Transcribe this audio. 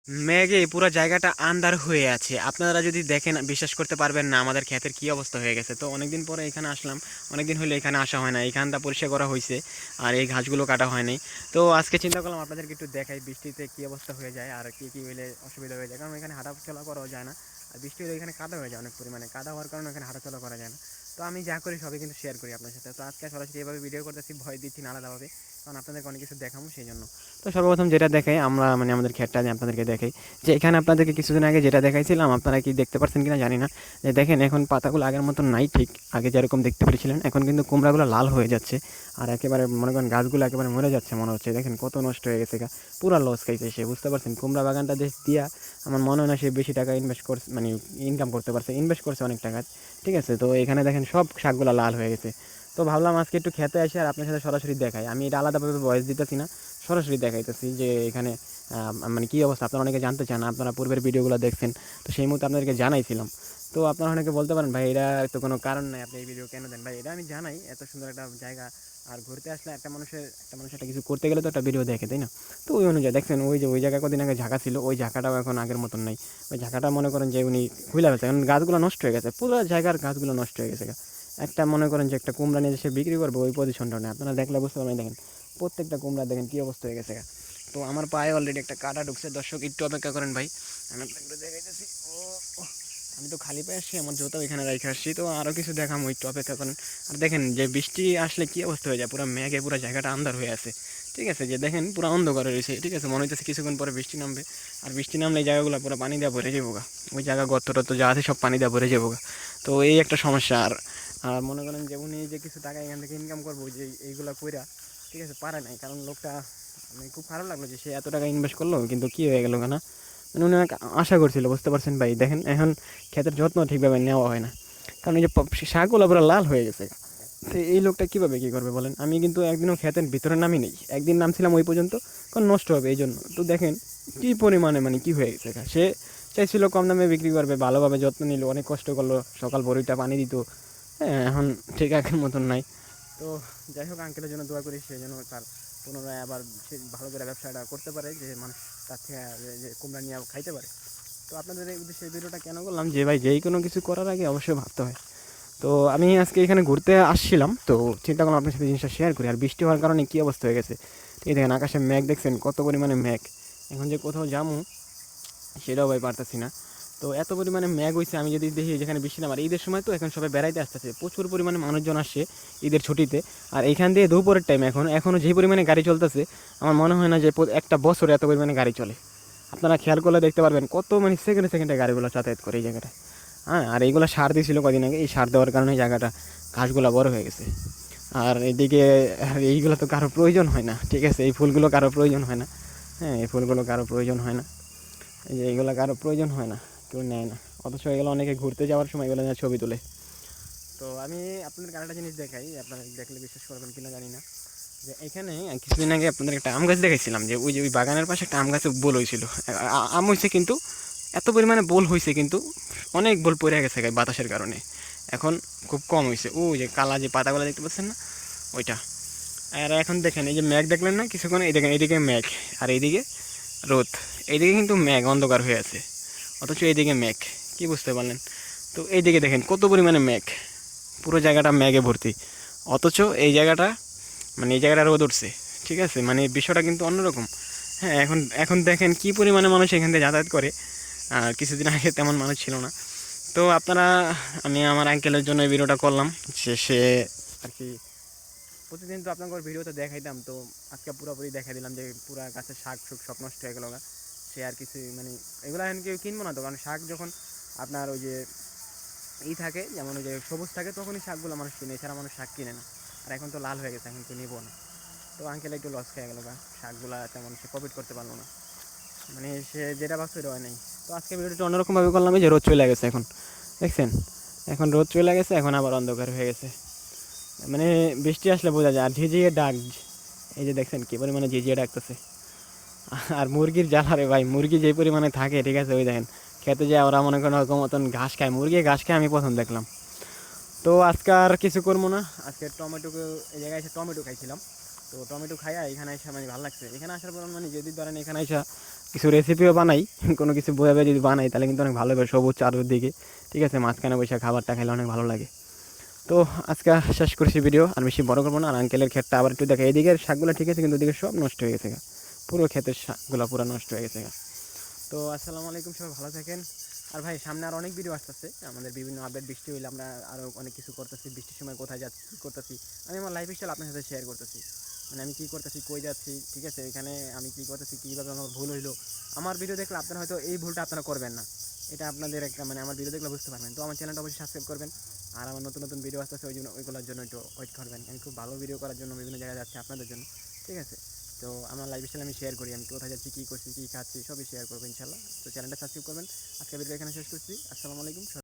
মেঘে পুরো জায়গাটা আন্ধার হয়ে আছে। আপনারা যদি দেখেন বিশ্বাস করতে পারবেন না আমাদের ক্ষেতের কি অবস্থা হয়ে গেছে। তো অনেকদিন পরে এখানে আসলাম, অনেকদিন হলে এখানে আসা হয় না, এখানটা পরিষ্কার করা হয়েছে আর এই ঘাসগুলো কাটা হয়নি। তো আজকে চিন্তা করলাম আপনাদেরকে একটু দেখাই বৃষ্টিতে কি অবস্থা হয়ে যায় আর কি কি হলে অসুবিধা হয়ে যায়, কারণ এখানে হাঁটাচলা করাও যায় না। আর বৃষ্টি হলে এখানে কাদা হয়ে যায়, অনেক পরিমাণে কাদা হওয়ার কারণে এখানে হাঁটাচলা করা যায় না। তো আমি যা করি সবই কিন্তু শেয়ার করি আপনার সাথে। তো আজকে সরাসরি এভাবে ভিডিও করতেছি, ভয় দিচ্ছি না আলাদাভাবে, কারণ আপনাদেরকে অনেক কিছু দেখাবো সেই জন্য। তো সর্বপ্রথম যেটা দেখাই আমরা মানে আমাদের ক্ষেতটা যে আপনাদেরকে দেখাই, যে এখানে আপনাদেরকে কিছুদিন আগে যেটা দেখাইছিলাম আপনারা কি দেখতে পাচ্ছেন কিনা জানি না, যে দেখেন এখন পাতাগুলো আগের মতন নাই, ঠিক আগে যেরকম দেখতে পেরেছিলেন এখন কিন্তু কুমড়াগুলো লাল হয়ে যাচ্ছে। আর একেবারে মনে করেন গাছগুলো একেবারে মরে যাচ্ছে মনে হচ্ছে, দেখেন কত নষ্ট হয়ে গেছে গা, পুরা লস খাইছে সে, বুঝতে পারছেন। কুমড়া বাগানটা দেশ দিয়া আমার মনে হয় না সে বেশি টাকা ইনভেস্ট করছে, মানে ইনকাম করতে পারছে, ইনভেস্ট করছে অনেক টাকা, ঠিক আছে। তো এখানে দেখেন সব শাকগুলো লাল হয়ে গেছে। তো ভাবলাম আজকে একটু খেতে আসি আর আপনার সাথে সরাসরি দেখাই, আমি এটা আলাদাভাবে ভয়েস দিতেছি না, সরাসরি দেখাইতেছি যে এখানে মানে কী অবস্থা। আপনারা অনেকে জানতে চান, আপনারা পূর্বের ভিডিওগুলো দেখছেন, তো সেই মুহূর্তে আপনাদেরকে জানাইছিলাম। তো আপনারা অনেকে বলতে পারেন ভাই এটা তো কোনো কারণ নাই, আপনি এই ভিডিও কেন দেন ভাই, এটা আমি জানাই এত সুন্দর একটা জায়গা আর ঘুরতে আসলে একটা মানুষ একটা কিছু করতে গেলে তো একটা ভিডিও দেখে, তাই না। তো ওই অনুযায়ী দেখছেন ওই যে ওই জায়গায় কদিন আগে ঝাঁকা ছিল, ওই ঝাঁকাটাও এখন আগের মতন নাই। ওই ঝাঁকাটা মনে করেন যে উনি খুলে ফেলছে, কারণ গাছগুলো নষ্ট হয়ে গেছে, পুরো জায়গার গাছগুলো নষ্ট হয়ে গেছে। একটা মনে করেন যে একটা কুমড়া নিয়ে সে বিক্রি করবে ওই পজিশনটা নেই, আপনারা দেখলে বুঝতে পারবেন। দেখেন প্রত্যেকটা কুমড়া দেখেন কী অবস্থা হয়ে গেছে। তো আমার পায়ে অলরেডি একটা কাটা ঢুকছে, দর্শক একটু অপেক্ষা করেন ভাই, আমি আপনাকে দেখাইতেছি। ও ও, আমি তো খালি পায়ে আসছি, আমার জুতো এখানে রেখে আসছি, তো আরও কিছু দেখাম, একটু অপেক্ষা করেন। আর দেখেন যে বৃষ্টি আসলে কী অবস্থা হয়ে যায়, পুরো মেঘে পুরো জায়গাটা আন্ধার হয়ে আছে, ঠিক আছে। যে দেখেন পুরো অন্ধকার রয়েছে, ঠিক আছে, মনে হচ্ছে কিছুক্ষণ পরে বৃষ্টি নামবে। আর বৃষ্টি নামলে এই জায়গাগুলো পুরো পানি দেওয়া ভরে যাবো গা, ওই জায়গা গর্ত টর্ত যা আছে সব পানি দেওয়া ভরে যাবো গা। তো এই একটা সমস্যা। আর আর মনে করেন যে উনি যে কিছু টাকা এখান থেকে ইনকাম করবো যে এইগুলো কইরা, ঠিক আছে, পারে নাই, কারণ লোকটা মানে খুব খারাপ লাগলো যে সে এত টাকা ইনভেস্ট করলো কিন্তু কী হয়ে গেল না, মানে উনি অনেক আশা করছিল, বুঝতে পারছেন ভাই। দেখেন এখন ক্ষেতের যত্ন ঠিকভাবে নেওয়া হয় না, কারণ এই যে শাকগুলো পুরো লাল হয়ে গেছে। তো এই লোকটা কীভাবে কী করবে বলেন। আমি কিন্তু একদিনও ক্ষেতের ভিতরে নামি নেই, একদিন নামছিলাম ওই পর্যন্ত, কারণ নষ্ট হবে এই জন্য। তো দেখেন কী পরিমাণে মানে কী হয়ে গেছে। সে চাইছিল কম দামে বিক্রি করবে, ভালোভাবে যত্ন নিল, অনেক কষ্ট করলো, সকাল ভোরটা পানি দিত, হ্যাঁ এখন ঠিক আগের মতন নাই। তো যাই হোক, আঙ্কেলের জন্য দোয়া করি, সেই জন্য তার পুনরায় আবার সে ভালো করে ব্যবসাটা করতে পারে, যে মানুষ তার থেকে যে কুমড়া নিয়ে খাইতে পারে। তো আপনাদের এই উদ্দেশ্যে এই ভিডিওটা কেন করলাম, যে ভাই যেই কোনো কিছু করার আগে অবশ্যই ভাবতে হয়। তো আমি আজকে এখানে ঘুরতে আসছিলাম, তো চিন্তা করলাম আপনার সাথে জিনিসটা শেয়ার করি। আর বৃষ্টি হওয়ার কারণে কী অবস্থা হয়ে গেছে, ঠিক দেখেন আকাশে মেঘ দেখছেন কত পরিমাণে মেঘ, এখন যে কোথাও যাবো সেটাও ভাই পারতেছি না। তো এত পরিমাণে ম্যাগ হয়েছে, আমি যদি দেখি যেখানে বৃষ্টি নামার ঈদের সময়, তো এখন সবাই বেড়াইতে আসতেছে, প্রচুর পরিমাণে মানুষজন আসছে ঈদের ছুটিতে। আর এখান দিয়ে দুপুরের টাইম, এখনও যেই পরিমাণে গাড়ি চলতেছে, আমার মনে হয় না যে একটা বছরে এত পরিমাণে গাড়ি চলে। আপনারা খেয়াল করলে দেখতে পারবেন কত মানে সেকেন্ডে সেকেন্ডে গাড়িগুলো যাতায়াত করে এই জায়গাটা। হ্যাঁ, আর এইগুলো সার দিয়েছিল কদিন আগে, এই সার দেওয়ার কারণে জায়গাটা ঘাসগুলো বড় হয়ে গেছে। আর এদিকে এইগুলো তো কারো প্রয়োজন হয় না, ঠিক আছে, এই ফুলগুলো কারো প্রয়োজন হয় না। হ্যাঁ, এই ফুলগুলো কারো প্রয়োজন হয় না, এই যে এগুলো কারো প্রয়োজন হয় না, কেউ নেয় না। অথচ এগুলো অনেকে ঘুরতে যাওয়ার সময় এগুলো নিয়ে ছবি তোলে। তো আমি আপনাদের আরেকটা জিনিস দেখাই, আপনারা দেখলে বিশ্বাস করবেন কিনা জানি না, যে এখানে কিছুদিন আগে আপনাদের একটা আম গাছ দেখাইছিলাম, যে ওই যে ওই বাগানের পাশে একটা আম গাছে বোল হয়েছিল, আম হয়েছে কিন্তু এত পরিমাণে বোল হয়েছে, কিন্তু অনেক বোল পড়ে গেছে বাতাসের কারণে, এখন খুব কম হয়েছে। ও যে কালা যে পাতাগুলো দেখতে পাচ্ছেন না, ওইটা। আর এখন দেখেন এই যে মেঘ দেখলেন না কিছুক্ষণ, এই দেখেন এইদিকে মেঘ আর এইদিকে রোদ, এইদিকে কিন্তু মেঘ অন্ধকার হয়ে আছে, অথচ এইদিকে মেঘ, কি বুঝতে পারলেন। তো এইদিকে দেখেন কত পরিমাণে মেঘ, পুরো জায়গাটা মেঘে ভর্তি, অথচ এই জায়গাটা মানে এই জায়গাটা রোদ উঠছে, ঠিক আছে, মানে বিষয়টা কিন্তু অন্যরকম। হ্যাঁ, এখন এখন দেখেন কি পরিমাণে মানুষ এখান থেকে যাতায়াত করে, আর কিছুদিন আগে তেমন মানুষ ছিল না। তো আপনারা, আমি আমার আঙ্কেলের জন্য এই ভিডিওটা করলাম, সে আর কি প্রতিদিন তো আপনার ভিডিওতে দেখাইতাম, তো আজকে পুরোপুরি দেখাই দিলাম যে পুরা গাছের শাক শুক সব নষ্ট হয়ে গেল। সে আর কিছু মানে এগুলো এখন কেউ কিনবো না তো, কারণ শাক যখন আপনার ওই যে থাকে, যেমন ওই যে সবুজ থাকে, তখনই শাকগুলো মানুষ কিনে, এছাড়া মানুষ শাক কিনে না। আর এখন তো লাল হয়ে গেছে, এখন কেউ নেবো না। তো আঙ্কেল একটু লস খেয়ে গেল, শাকগুলা তেমন সে প্রফিট করতে পারলো না, মানে সে যেটা ভাবছে ওটা হয় নাই। তো আজকে ভিডিওটা অন্যরকমভাবে করলাম, এই যে রোদ চলে গেছে এখন, দেখছেন এখন রোদ চলে গেছে, এখন আবার অন্ধকার হয়ে গেছে, মানে বৃষ্টি আসলে বোঝা যায়। আর ঝিঝিয়ে ডাক, এই যে দেখছেন কী পরিমাণে ঝিঝিয়ে ডাকতেছে। আর মুরগির জ্বালারে ভাই, মুরগি যে পরিমাণে থাকে, ঠিক আছে, ওই দেখেন খেতে যায় ওরা মনে করেন ওরকম মতন ঘাস খায়, মুরগি ঘাস খায় আমি প্রথম দেখলাম। তো আজকে আর কিছু করবো না, আজকে টমেটো, এই জায়গায় এসে টমেটো খাইছিলাম। তো টমেটো খাইয়া এখানে এসে মানে ভালো লাগছে, এখানে আসার পর মানে যদি ধরেন এখানে এসে কিছু রেসিপিও বানাই, কোনো কিছু বইভাবে যদি বানাই তাহলে কিন্তু অনেক ভালো হবে, সবুজ চারদিকে, ঠিক আছে, মাঝখানে বসে খাবারটা খাইলে অনেক ভালো লাগে। তো আজকে শেষ করছি ভিডিও, আর বেশি বড় করবো না। আর আঙ্কেলের ক্ষেতটা আবার একটু দেখে, এইদিকের শাকগুলো ঠিক আছে কিন্তু ওদিকে সব নষ্ট হয়ে গেছে গা, পুরো ক্ষেতের শাকগুলো পুরো নষ্ট হয়ে গেছে গা। তো আসসালামু আলাইকুম, সবাই ভালো থাকেন। আর ভাই সামনে আর অনেক ভিডিও আসতেছে আমাদের, বিভিন্ন আপডেট, বৃষ্টি হইলে আমরা আরও অনেক কিছু করতেছি, বৃষ্টির সময় কোথায় যাচ্ছি কী করতেছি, আমি আমার লাইফ স্টাইল আপনার সাথে শেয়ার করতেছি, মানে আমি কী করতেছি, কই যাচ্ছি, ঠিক আছে, এখানে আমি কী করতেছি, কীভাবে আমার ভুল হইলো। আমার ভিডিও দেখলে আপনারা হয়তো এই ভুলটা আপনারা করবেন না, এটা আপনাদের একটা মানে আমার ভিডিও দেখলে বুঝতে পারবেন। তো আমার চ্যানেলটা অবশ্যই সাবস্ক্রাইব করবেন, আর আমার নতুন নতুন ভিডিও আসতেছে ওই জন্য ওইগুলোর জন্য একটু ওয়েট করবেন। আমি খুব ভালো ভিডিও করার জন্য বিভিন্ন জায়গায় যাচ্ছি আপনাদের জন্য, ঠিক আছে। তো আমার লাইফ স্টাইল আমি শেয়ার করি, আমি কোথায় যাচ্ছি, কী করছি, কী খাচ্ছি, সবই শেয়ার করবো ইনশাল্লাহ। তো চ্যানেলটা সাবস্ক্রাইব করবেন। আজকে ভিডিও এখানে শেষ করছি। আসসালামু আলাইকুম।